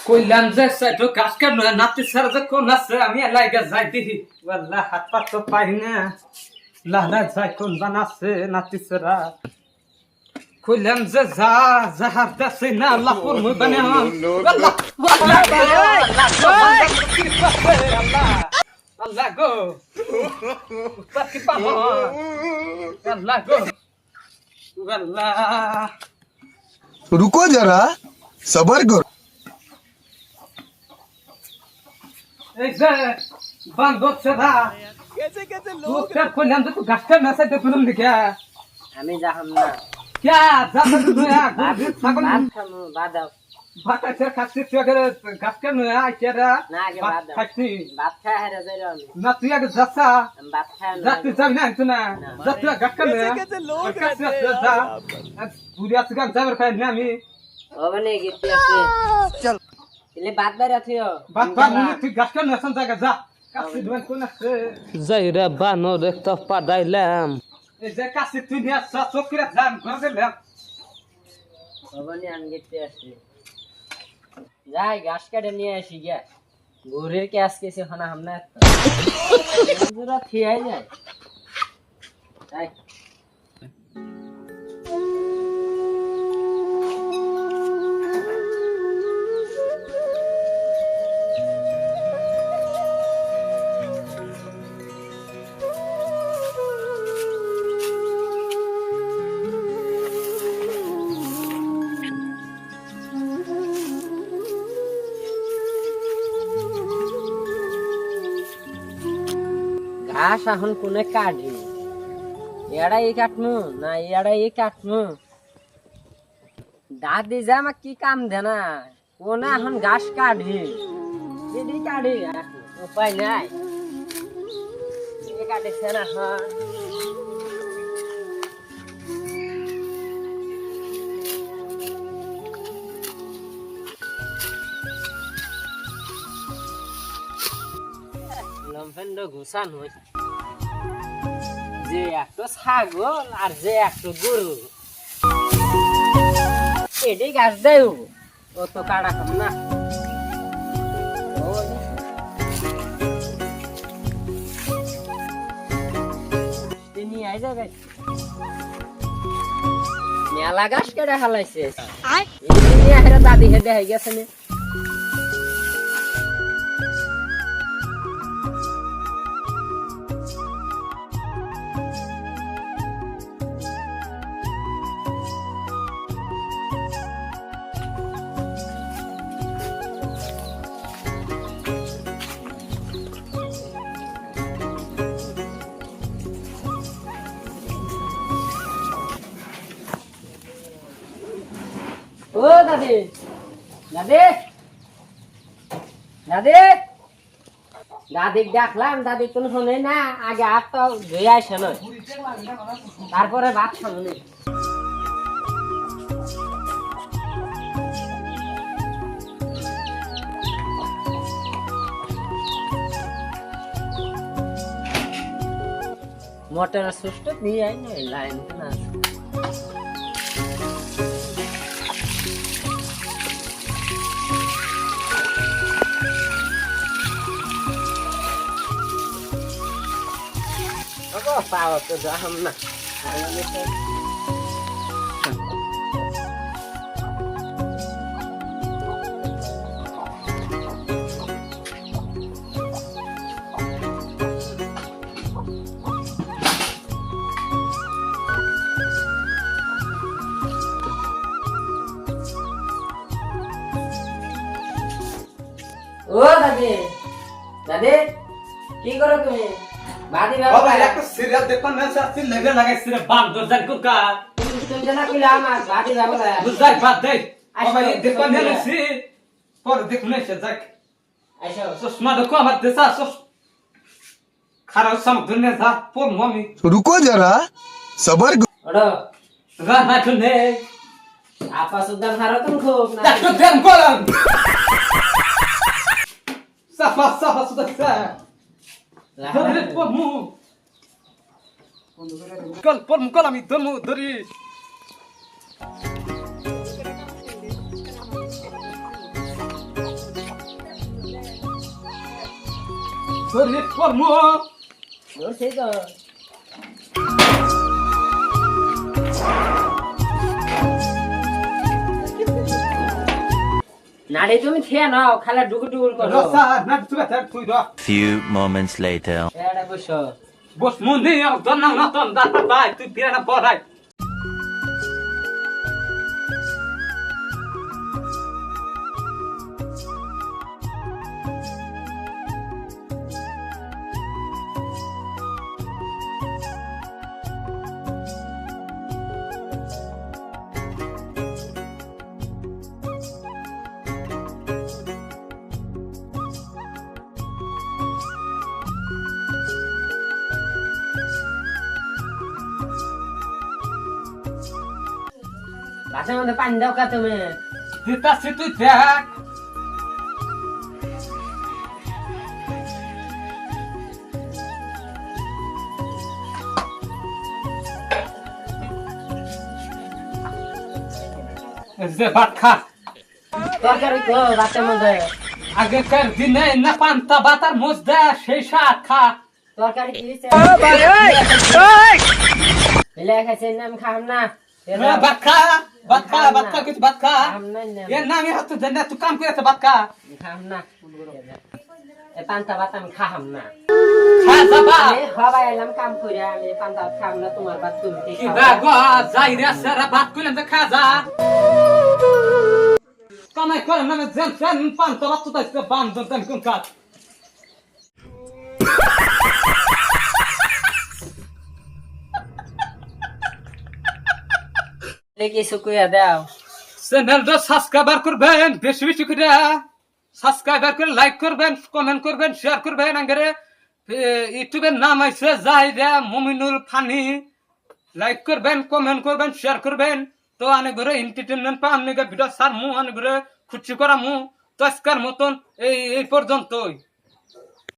কইলাম যে সেটো কাজ কেন নাতি স্যার যে কোন আছে আমি লাইগা যাই দিহি ওয়াল্লাহ হাত পা তো পাই না লালা যাই কোন বানাছে নাতি স্যার কইলাম যে যা জাহার দাসে না আল্লাহ কোন মই বানে আল্লাহ আল্লাহ গো পাকি পাবো আল্লাহ গো আল্লাহ रुको जरा सबर करो। এই যে বান্ধব সেদা লোক তার কইলাম যে তুই গাছটা মেসাই দে তুলুম দিকে আমি যাহাম না क्या जाता तू नया गुरु ছাগল খামু বাদাও ভাতা সে খাচ্ছি তুই আগে গাছটা নয়া আইছরা না আগে বাদাও খাচ্ছি ভাত খাই হারে যাই আমি না তুই আগে যাচ্ছা ভাত খাই না যাতে যাবি না তুই না যাতে গাছটা নয়া যা পুরি আছে গাছ যাবার খাই না আমি ওখানে গিয়ে আছে চল এলে ভাত বাইরে আছিও বাত বাত তুই গাছটা নয়া জায়গা যা কাছে দোকান কোন আছে যাই রে বানো দেখতে পাদাইলাম এই যে কাছে তুই নিয়ে চোখরে যাম করে দিলাম ওখানে আমি গিয়ে আসি যাই ঘাস কাটে নিয়ে আসি গিয়া গরুর কে আজকে সে খানা হামনা পুরা থিয়াই যায় তাই ঘাস এখন কোনে কাটবি এড়া এই কাটমু না এড়া এই কাটমু দাদি যা আমার কি কাম দে না কোনে এখন ঘাস কাটবি এডি কাটে উপায় নাই কাটেছে না এখন লম্ফেন্ড ঘুষান হই যে একটা ছাগল আর যে একটা গরু এটাই গাছ দেয় ও তো কাটা খাম না নিয়ে আই যাবে মেলা গাছ কেটে হালাইছে দাদি হেঁটে হয়ে গেছে না ও দাদি দাদি দাদি দাদি ডাকলাম দাদি কোন শোনে না আগে হাত তো ধুয়ে আসে না তারপরে ভাত খাবো মোটর সুস্থ নিয়ে আই না লাইন না পাওয়া তো যাম না ও দাদি দাদি কি করো তুমি বাদি বাবা বাবা একটা সিরিয়াল দেখো না সাথে লেগে লাগাইছে রে বাপ দরজার কুকা তুমি জানা কইলা আমার বাদি বাবা বুঝাই বাদ দে বাবা এই দেখো না সে পর দেখো না সে যাক আইসো চশমা দেখো আমার দেশা খারাপ সাম দুনিয়া যা পর মমি रुको जरा सबर करो। ওড়ো রা না শুনে আপা সুদান হারো তুমি খুব না দেখো দেন কলম সাফা সাফা সুদা ধরে পর মু পর মু কল আমি ধরমু ধরি ধরে কর্ম ধরছি তো নাড়ে তুমি খেয়ে নাও খালা ডুগুর ডুগুর করো রসা না তুই তুই র Few moments later. এটা বসো বস মুনি তোর নাম না তোর দাঁত ভাই তুই পিরানা পড়াই বাসার মধ্যে পানি দাও কা তুমি দিতাছি তুই দেখ যে ভাত খা তরকারি তো রাতের মধ্যে আগেকার দিনে না পান্তা বাতার মোজ দে সেই সাত খা তরকারি কি দিছে মিলে খাইছে নাম খাম না ভাত খা ভাত খা ভাত খা কিছু ভাত খা খাম না এর নামে হাত দেন না তুই কাম করেছে ভাত খা খাম না এ পান্তা ভাত আমি খাম না খা যাবা আমি সবাই এলাম কাম করে আমি পান্তা ভাত খাম না তোমার ভাত তুমি কি বাগা যাই রে সারা ভাত কইলাম যে খা যা কামাই করে নামে জেন জেন পান্তা ভাত তো তাই বান্ধন তেন কোন কাজ কিছু কইয়া দাও চ্যানেলটা সাবস্ক্রাইব করবেন বেশি বেশি করে সাবস্ক্রাইব করে লাইক করবেন কমেন্ট করবেন শেয়ার করবেন আঙ্গারে ইউটিউবের নাম আছে জাহিরা মুমিনুল ফানি লাইক করবেন কমেন্ট করবেন শেয়ার করবেন তো অনেক ঘরে এন্টারটেইনমেন্ট পাম নিগে ভিডিও সারমু অনেক ঘরে খুশি করামু তো আজকের মতন এই পর্যন্তই